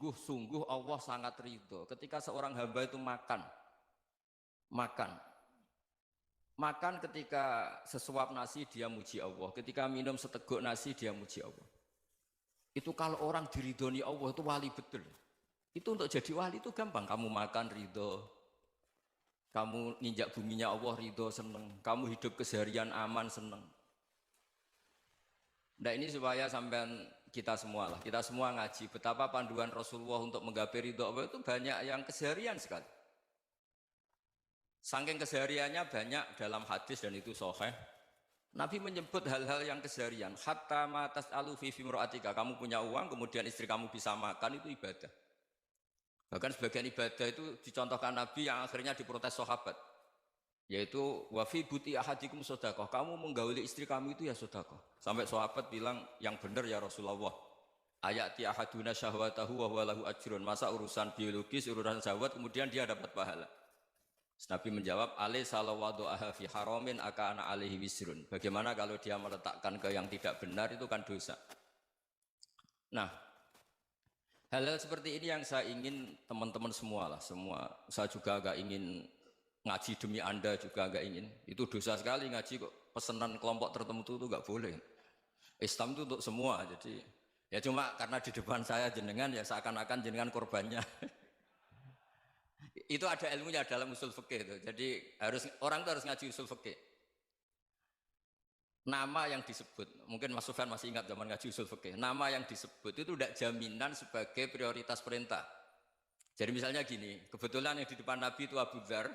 sungguh-sungguh Allah sangat ridho ketika seorang hamba itu makan ketika sesuap nasi dia muji Allah, ketika minum seteguk nasi dia muji Allah. Itu kalau orang diridhoni Allah itu wali betul. Itu untuk jadi wali itu gampang, kamu makan ridho, kamu nginjak buminya Allah ridho seneng, kamu hidup keseharian aman seneng. Nah ini supaya sampean kita semua ngaji betapa panduan Rasulullah untuk menggapai ridho Allah itu banyak yang keseharian sekali. Saking kesehariannya banyak dalam hadis dan itu sahih. Nabi menyebut hal-hal yang keseharian. Hatta ma tas'alu fi fimra'atika, kamu punya uang kemudian istri kamu bisa makan itu ibadah. Bahkan sebagian ibadah itu dicontohkan Nabi yang akhirnya diprotes sahabat. Yaitu wa fi buti ahadikum sedekah, kamu menggauli istri kamu itu ya sedekah. Sampai sahabat bilang yang benar ya Rasulullah. Ayati ahaduna syahwatahu wa huwa lahu ajrun. Masa urusan biologis, urusan syahwat kemudian dia dapat pahala. Nabi menjawab, alai salawadu aha fi haramin akana alaihi wisrun. Bagaimana kalau dia meletakkan ke yang tidak benar itu kan dosa. Nah, hal-hal seperti ini yang saya ingin teman-teman semua. Saya juga agak ingin ngaji demi Anda juga agak ingin. Itu dosa sekali ngaji kok pesanan kelompok tertentu itu enggak boleh. Islam itu untuk semua. Jadi ya cuma karena di depan saya jenengan ya seakan-akan jenengan korbannya. Itu ada ilmunya dalam usul fikih itu. Jadi orang itu harus ngaji usul fikih. Nama yang disebut, mungkin Mas Sufyan masih ingat zaman ngaji usul fikih. Nama yang disebut itu tidak jaminan sebagai prioritas perintah. Jadi misalnya gini, kebetulan yang di depan Nabi itu Abu Dzar.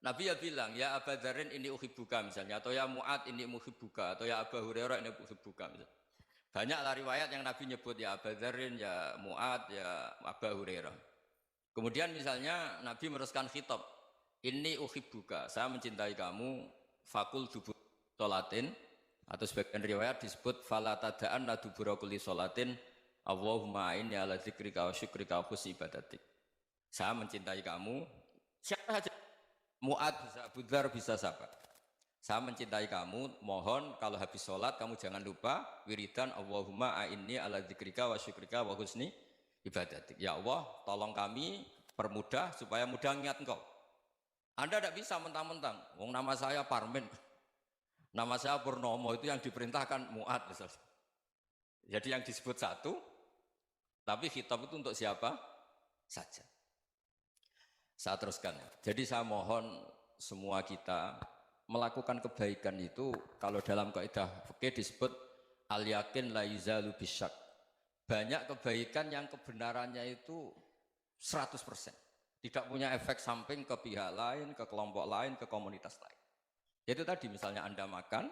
Nabi ya bilang, ya Abu Dzarin ini uhibbuka misalnya, atau ya Mu'ad ini uhibbuka, atau ya Abu Hurairah ini uhibbuka misalnya. Banyaklah riwayat yang Nabi nyebut ya Abu Dzarin, ya Mu'ad, ya Abu Hurairah. Kemudian misalnya Nabi meneruskan khitab, ini uhibbuka, saya mencintai kamu, fakul dubur sholatin, atau sebagian riwayat disebut fala tada'an la dubura kulli sholatin, Allahumma inni ala dzikrika wa syukrika wa husni ibadatik. Saya mencintai kamu, siapa saja, Mu'ad bisa, Abu Dzar bisa siapa. Saya mencintai kamu, mohon kalau habis sholat kamu jangan lupa wiridan Allahumma inni ala dzikrika wa syukrika wa husni ibadatik. Ya Allah, tolong kami permudah supaya mudah ingat Engkau. Anda tidak bisa mentang-mentang, wong nama saya Parmin, nama saya Purnomo, itu yang diperintahkan Mu'ad misalnya. Jadi yang disebut satu, tapi khitab itu untuk siapa saja. Saya teruskan ya. Jadi saya mohon semua kita melakukan kebaikan itu, kalau dalam kaidah fikih disebut al yakin la yuzalu bisyak. Banyak kebaikan yang kebenarannya itu 100%. Tidak punya efek samping ke pihak lain, ke kelompok lain, ke komunitas lain. Itu tadi misalnya Anda makan,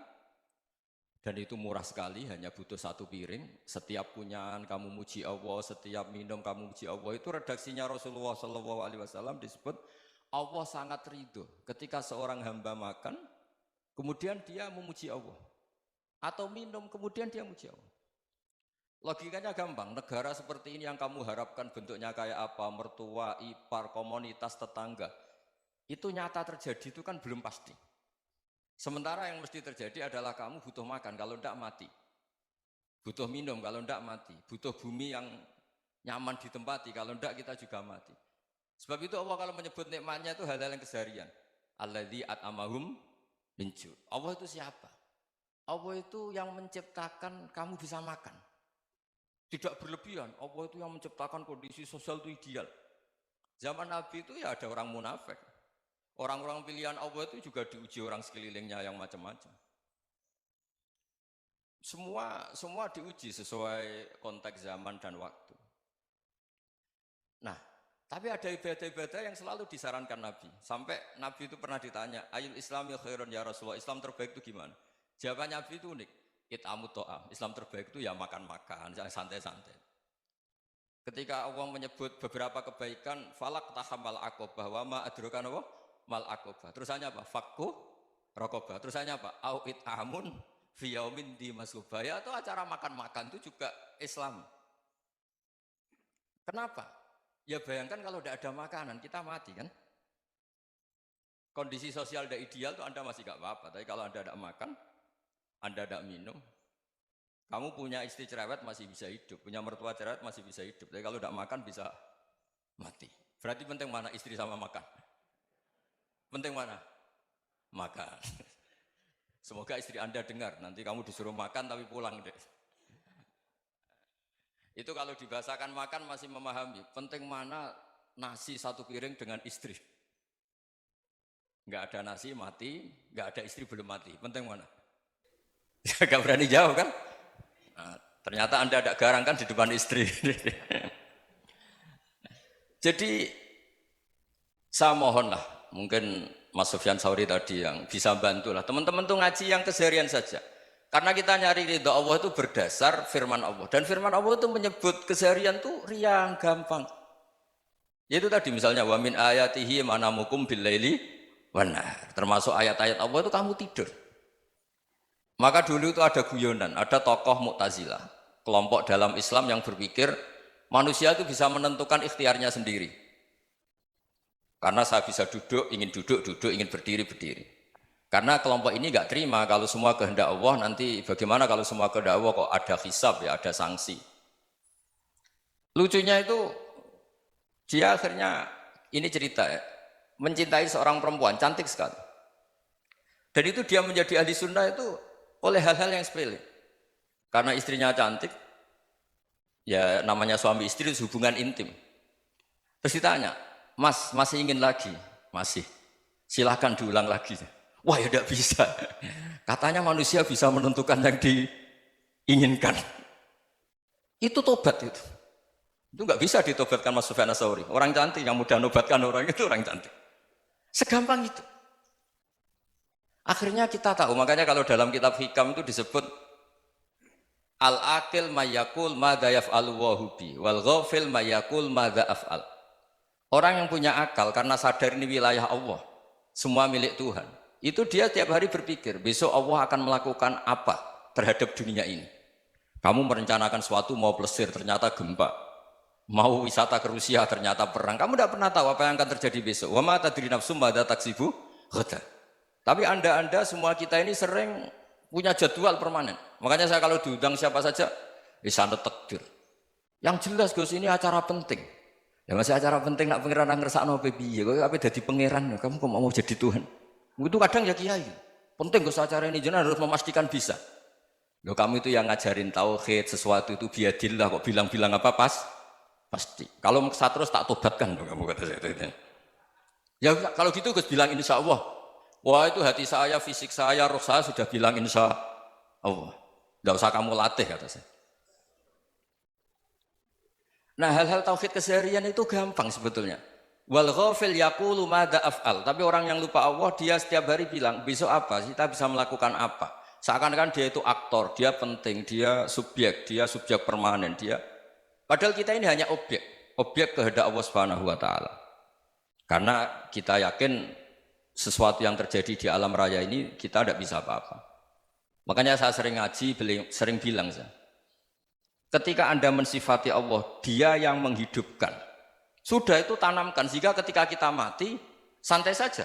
dan itu murah sekali, hanya butuh satu piring. Setiap punyaan kamu muji Allah, setiap minum kamu muji Allah. Itu redaksinya Rasulullah SAW disebut, Allah sangat ridho ketika seorang hamba makan, kemudian dia memuji Allah. Atau minum, kemudian dia muji Allah. Logikanya gampang, negara seperti ini yang kamu harapkan bentuknya kayak apa, mertua, ipar, komunitas, tetangga, itu nyata terjadi itu kan belum pasti. Sementara yang mesti terjadi adalah kamu butuh makan, kalau tidak mati. Butuh minum, kalau tidak mati. Butuh bumi yang nyaman ditempati, kalau tidak kita juga mati. Sebab itu Allah kalau menyebut nikmatnya itu hal-hal yang keseharian. Alladzi at'amahum min ju'. Allah itu siapa? Allah itu yang menciptakan kamu bisa makan. Tidak berlebihan, Allah itu yang menciptakan kondisi sosial itu ideal. Zaman Nabi itu ya ada orang munafik. Orang-orang pilihan Allah itu juga diuji orang sekelilingnya yang macam-macam. Semua diuji sesuai konteks zaman dan waktu. Nah, tapi ada ibadah-ibadah yang selalu disarankan Nabi. Sampai Nabi itu pernah ditanya, ayul islami khairun ya Rasulullah, Islam terbaik itu gimana? Jawaban Nabi itu unik. It'amut to'am, Islam terbaik itu ya makan-makan, santai-santai. Ketika Allah menyebut beberapa kebaikan, falak tahamal aqobah, wa ma adrokan apa? Mal aqobah. Terusannya apa? Fakku rokobah. Terusannya apa? Au it'amun fiyaumin di masubaya, atau acara makan-makan itu juga Islam. Kenapa? Ya bayangkan kalau tidak ada makanan, kita mati kan? Kondisi sosial tidak ideal itu Anda masih gak apa-apa, tapi kalau Anda tidak makan, Anda tidak minum, Kamu punya istri cerewet masih bisa hidup, punya mertua cerewet masih bisa hidup. Tapi kalau tidak makan bisa mati. Berarti penting mana istri sama makan? Penting mana? Makan. Semoga istri Anda dengar, nanti kamu disuruh makan tapi pulang deh. Itu kalau dibahasakan makan masih memahami. Penting mana nasi satu piring dengan istri. Nggak ada nasi mati, nggak ada istri belum mati. Penting mana? Gak berani jawab kan? Nah, ternyata Anda ada garang kan di depan istri. Jadi saya mohonlah, mungkin Mas Sufyan Sauri tadi yang bisa bantulah. Teman-teman tuh ngaji yang keseharian saja. Karena kita nyari ridha Allah itu berdasar firman Allah. Dan firman Allah itu menyebut keseharian itu riang, gampang. Yaitu tadi misalnya wa min ayatihi manamukum billaili wan nahar. Termasuk ayat-ayat Allah itu kamu tidur. Maka dulu itu ada guyonan, ada tokoh Mu'tazilah, kelompok dalam Islam yang berpikir manusia itu bisa menentukan ikhtiarnya sendiri. Karena saya bisa duduk, ingin berdiri, berdiri. Karena kelompok ini nggak terima kalau semua kehendak Allah, nanti bagaimana kalau semua kehendak Allah kok ada hisab ya, ada sanksi. Lucunya itu dia akhirnya, ini cerita ya, mencintai seorang perempuan, cantik sekali. Dan itu dia menjadi ahli sunnah itu oleh hal-hal yang sepele. Karena istrinya cantik, ya namanya suami istri itu hubungan intim. Terus ditanya, Mas, masih ingin lagi? Masih. Silahkan diulang lagi. Wah ya tidak bisa. Katanya manusia bisa menentukan yang diinginkan. Itu tobat itu. Itu nggak bisa ditobatkan Mas Sufyan Ats-Tsauri. Orang cantik yang mudah nobatkan orang itu orang cantik. Segampang itu. Akhirnya kita tahu, makanya kalau dalam kitab Hikam itu disebut al-aqil mayyakul madza yaf'alu wa hubi wal ghafil mayyakul madza af'al. Orang yang punya akal karena sadar ini wilayah Allah, semua milik Tuhan. Itu dia tiap hari berpikir, besok Allah akan melakukan apa terhadap dunia ini. Kamu merencanakan sesuatu mau plesir, ternyata gempa. Mau wisata ke Rusia, ternyata perang. Kamu tidak pernah tahu apa yang akan terjadi besok. Wa ma tadri nafsum madza taksibu ghadan. Tapi anda semua kita ini sering punya jadwal permanen. Makanya saya kalau diundang siapa saja, sana takdir. Yang jelas Gus ini acara penting. Ya masih acara penting nak pangeran ngersakno piye. Kok ape dadi pangeran, kamu kok mau jadi Tuhan. Itu kadang ya kiai. Penting Gus acara ini jenengan harus memastikan bisa. Loh kamu itu yang ngajarin tauhid, sesuatu itu biadillah kok bilang-bilang apa pasti. Kalau maksa terus tak tobatkan kamu kata saya itu. Ya kalau gitu Gus bilang insya Allah. Wah itu hati saya, fisik saya, roh saya sudah bilang insya Allah. Tidak usah kamu latih kata saya. Nah hal-hal tauhid keseharian itu gampang sebetulnya. Wal ghafil yaqulu madza af'al. Tapi orang yang lupa Allah dia setiap hari bilang besok apa? Kita bisa melakukan apa? Seakan-akan dia itu aktor, dia penting, dia subjek permanen, dia. Padahal kita ini hanya objek kehendak Allah Subhanahu wa taala. Karena kita yakin sesuatu yang terjadi di alam raya ini kita tidak bisa apa-apa. Makanya saya sering ngaji, sering bilang saya. Ketika Anda mensifati Allah, dia yang menghidupkan. Sudah itu tanamkan, sehingga ketika kita mati, santai saja.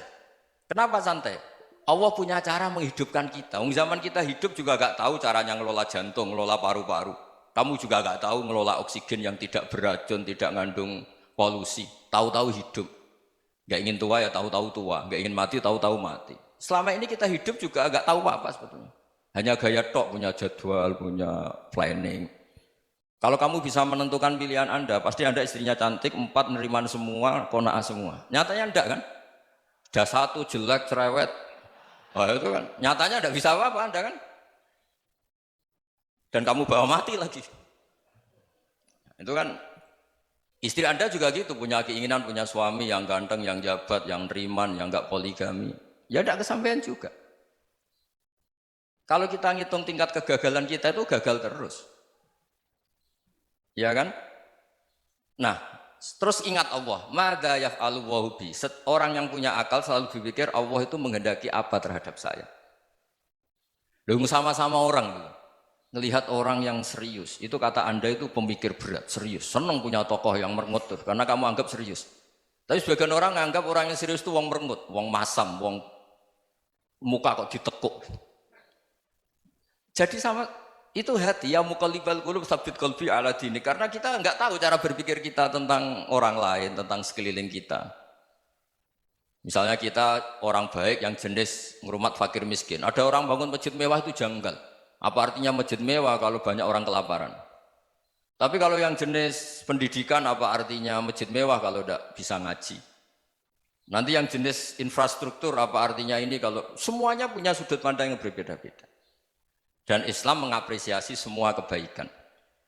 Kenapa santai? Allah punya cara menghidupkan kita. Zaman kita hidup juga gak tahu caranya ngelola jantung, ngelola paru-paru. Kamu juga gak tahu ngelola oksigen yang tidak beracun, tidak mengandung polusi. Tahu-tahu hidup. Gak ingin tua ya tahu-tahu tua, gak ingin mati tahu-tahu mati. Selama ini kita hidup juga gak tahu apa sebetulnya. Hanya gaya tok, punya jadwal, punya planning. Kalau kamu bisa menentukan pilihan Anda, pasti Anda istrinya cantik, 4 neriman semua, kona'ah semua. Nyatanya enggak kan? Ada 1 jelek, cerewet. Oh itu kan, nyatanya enggak bisa apa-apa Anda kan? Dan kamu bawa mati lagi. Itu kan, istri Anda juga gitu, punya keinginan, punya suami yang ganteng, yang jabat, yang neriman, yang enggak poligami. Ya enggak kesampaian juga. Kalau kita ngitung tingkat kegagalan kita itu gagal terus. Ya kan? Nah, terus ingat Allah, madza yaf'alu wa hubi. Orang yang punya akal selalu berpikir Allah itu menghendaki apa terhadap saya. Lalu sama-sama orang gitu. Ngelihat orang yang serius, itu kata Anda itu pemikir berat, serius. Senang punya tokoh yang merengut karena kamu anggap serius. Tapi sebagian orang anggap orang yang serius itu wong merengut, wong masam, wong muka kok ditekuk. Jadi sama Itu hati ya muqallibal qulub tsabbit qalbi ala dinik. Karena kita nggak tahu cara berpikir kita tentang orang lain, tentang sekeliling kita. Misalnya kita orang baik yang jenis ngrumat fakir miskin. Ada orang bangun masjid mewah itu janggal. Apa artinya masjid mewah kalau banyak orang kelaparan? Tapi kalau yang jenis pendidikan apa artinya masjid mewah kalau tidak bisa ngaji? Nanti yang jenis infrastruktur apa artinya ini kalau semuanya punya sudut pandang yang berbeda-beda. Dan Islam mengapresiasi semua kebaikan.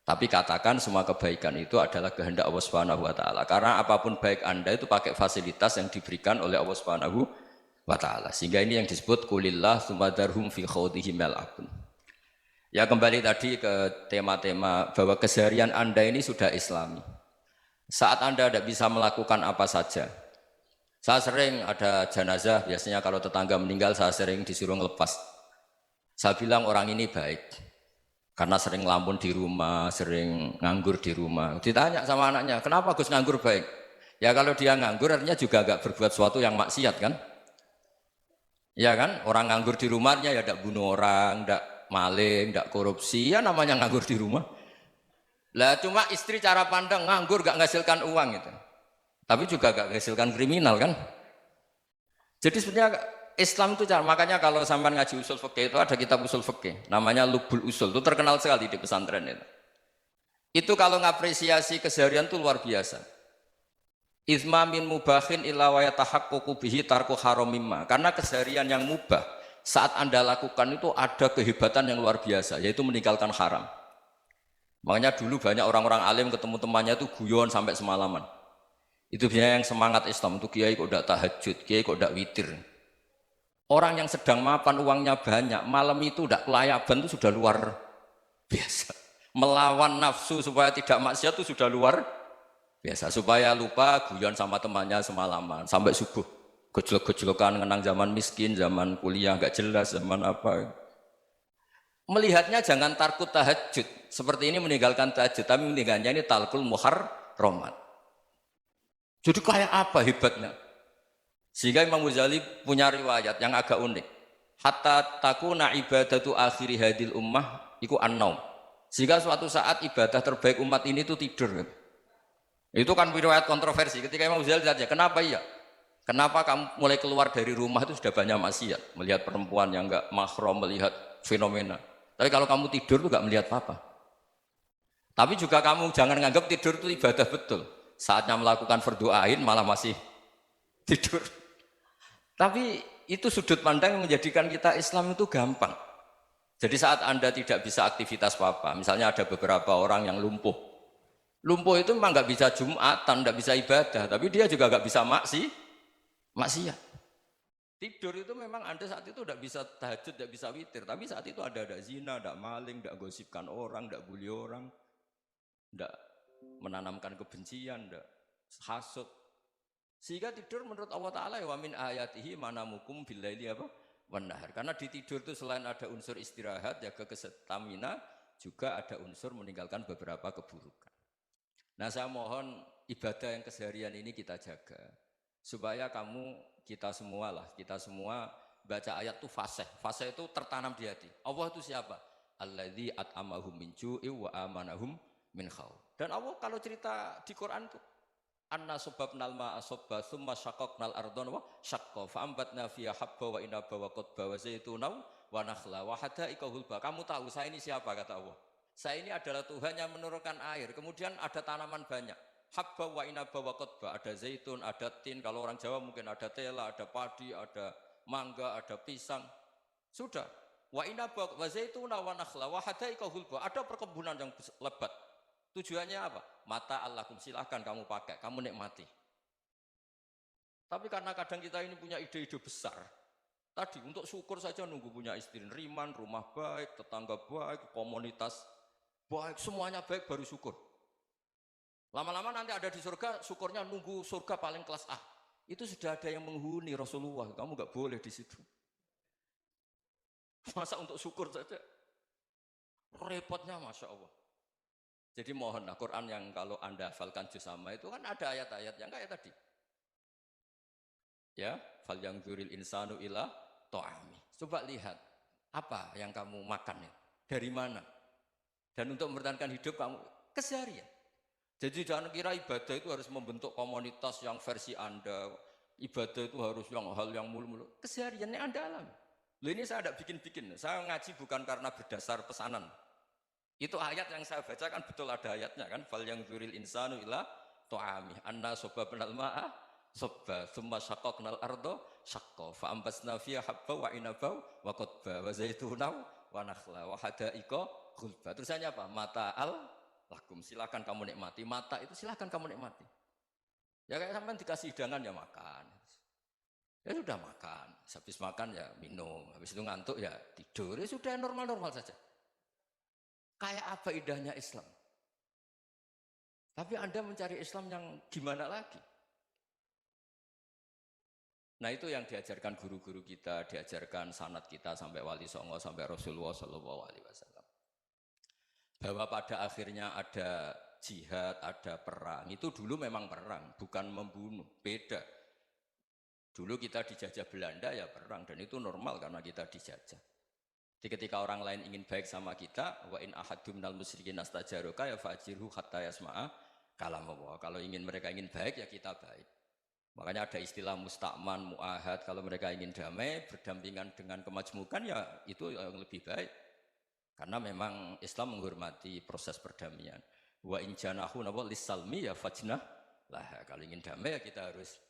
Tapi katakan semua kebaikan itu adalah kehendak Allah Subhanahu wa taala. Karena apapun baik Anda itu pakai fasilitas yang diberikan oleh Allah Subhanahu wa taala. Sehingga ini yang disebut kulillah tsumadarhum fi khawdihim yal'abun. Ya kembali tadi ke tema-tema bahwa keseharian Anda ini sudah Islami. Saat Anda tidak bisa melakukan apa saja. Saya sering ada jenazah, biasanya kalau tetangga meninggal saya sering disuruh ngelepas. Saya bilang orang ini baik. Karena sering ngelamun di rumah, sering nganggur di rumah. Ditanya sama anaknya, kenapa Gus nganggur baik? Ya kalau dia nganggur artinya juga agak berbuat sesuatu yang maksiat kan? Ya kan? Orang nganggur di rumahnya ya tidak bunuh orang, tidak maling, tidak korupsi, ya namanya nganggur di rumah. Lah cuma istri cara pandang nganggur gak menghasilkan uang itu. Tapi juga gak menghasilkan kriminal kan? Jadi sebenarnya Islam itu makanya kalau sampai ngaji usul fikih itu ada kitab usul fikih namanya Lubul Usul, itu terkenal sekali di pesantren itu. Itu kalau ngapresiasi keseharian itu luar biasa. Izma min mubahin illa wa yatahaqqaqu bihi tarku haramimma. Karena keseharian yang mubah saat Anda lakukan itu ada kehebatan yang luar biasa, yaitu meninggalkan haram. Makanya dulu banyak orang-orang alim ketemu temannya itu guyon sampai semalaman. Itu biasanya yang semangat Islam itu kiai kok tidak tahajud, kiai kok tidak witir. Orang yang sedang mapan uangnya banyak, malam itu tidak kelayaban itu sudah luar biasa. Melawan nafsu supaya tidak maksiat itu sudah luar biasa. Supaya lupa guyon sama temannya semalaman sampai subuh. Gejolak-gejolokan ngenang zaman miskin, zaman kuliah nggak jelas, zaman apa. Melihatnya jangan tarkut tahajud. Seperti ini meninggalkan tahajud, tapi meninggalnya ini talkul muharramat. Jadi kayak apa hebatnya? Sehingga Imam Ghazali punya riwayat yang agak unik. Hatta takuna ibadatu akhiri hadil ummah iku an-naum. Sehingga suatu saat ibadah terbaik umat ini itu tidur. Itu kan riwayat kontroversi. Ketika Imam Ghazali saja, kenapa iya? Kenapa kamu mulai keluar dari rumah itu sudah banyak maksiat, melihat perempuan yang enggak mahram, melihat fenomena. Tapi kalau kamu tidur itu enggak melihat apa-apa. Tapi juga kamu jangan nganggap tidur itu ibadah betul. Saatnya melakukan fardu ain malah masih tidur. Tapi itu sudut pandang yang menjadikan kita Islam itu gampang. Jadi saat Anda tidak bisa aktivitas apa-apa, misalnya ada beberapa orang yang lumpuh. Lumpuh itu memang nggak bisa Jumatan, nggak bisa ibadah, tapi dia juga nggak bisa maksiat. Tidur itu memang Anda saat itu tidak bisa tahajud, tidak bisa witir, tapi saat itu ada zina, ada maling, tidak gosipkan orang, tidak bully orang, tidak menanamkan kebencian, tidak hasut. Sehingga tidur menurut Allah Ta'ala wa min ayatihi manamukum billaili apa? Wan-nahar. Karena di tidur itu selain ada unsur istirahat, jaga kestamina, juga ada unsur meninggalkan beberapa keburukan. Nah saya mohon ibadah yang keseharian ini kita jaga. Supaya kita semua baca ayat itu fasih. Fasih itu tertanam di hati. Allah itu siapa? Alladzi at'amahum min ju'i wa amanahum min khauf. Dan Allah kalau cerita di Quran itu anna sababnal ma'a sabba thumma syaqaqnal ardha wa syaqqa fa ambatna fiha habba wa inaba wa qadba wa zaituna wa nakhla wa hadaika hulba. Kamu tahu saya ini siapa kata Allah? Saya ini adalah Tuhan yang menurunkan air. Kemudian ada tanaman banyak. Habba wa inaba wa qadba, ada zaitun, ada tin, kalau orang Jawa mungkin ada tela, ada padi, ada mangga, ada pisang. Sudah. Wa inaba wa zaituna wa nakhla wa hadaika hulba. Ada perkebunan yang lebat. Tujuannya apa? Mata Allahkum, silahkan kamu pakai, kamu nikmati. Tapi karena kadang kita ini punya ide-ide besar. Tadi untuk syukur saja nunggu punya istri riman, rumah baik, tetangga baik, komunitas baik, semuanya baik baru syukur. Lama-lama nanti ada di surga, syukurnya nunggu surga paling kelas A. Itu sudah ada yang menghuni Rasulullah, kamu nggak boleh di situ. Masa untuk syukur saja? Repotnya Masya Allah. Jadi mohonlah Quran yang kalau Anda hafalkan juz sama itu kan ada ayat-ayat yang kayak tadi. Ya, fal yang dzuril insanu ila ta'ami. Coba lihat apa yang kamu makan ya. Dari mana? Dan untuk mempertahankan hidup kamu keseharian. Jadi jangan kira ibadah itu harus membentuk komunitas yang versi Anda. Ibadah itu harus yang hal yang mulu-mulu. Kesehariannya Anda alami. Loh ini saya tidak bikin-bikin. Saya ngaji bukan karena berdasar pesanan. Itu ayat yang saya bacakan betul ada ayatnya kan. Fal yang dzuril insanu ila tu'ami. Anna soba penal ma'a soba. Thumma syaqaqnal ardo syaqqa. Fa'ambasna fiya habba wa inabau wa qodba. Wa zaitunau wa nakhla wa hadaika khulba. Terusannya apa? Mata'al lakum, silakan kamu nikmati. Mata itu silakan kamu nikmati. Ya kayak sampai dikasih hidangan ya makan. Ya sudah makan. Habis makan ya minum. Habis itu ngantuk ya tidur. Ya sudah normal-normal saja. Kayak apa indahnya Islam. Tapi Anda mencari Islam yang gimana lagi? Nah itu yang diajarkan guru-guru kita, diajarkan sanad kita sampai Wali Songo, sampai Rasulullah SAW. Bahwa pada akhirnya ada jihad, ada perang. Itu dulu memang perang, bukan membunuh, beda. Dulu kita dijajah Belanda ya perang, dan itu normal karena kita dijajah. Jadi ketika orang lain ingin baik sama kita, wa in ahadum minal musyrikin astajaruka ya fajirhu hatta yasma'a kalam Allah. Kalau mereka ingin baik ya kita baik. Makanya ada istilah mustakman, mu'ahad. Kalau mereka ingin damai, berdampingan dengan kemajmukan ya itu yang lebih baik. Karena memang Islam menghormati proses perdamaian. Wa in janahu lis-salmi ya fajnah lah. Kalau ingin damai ya kita harus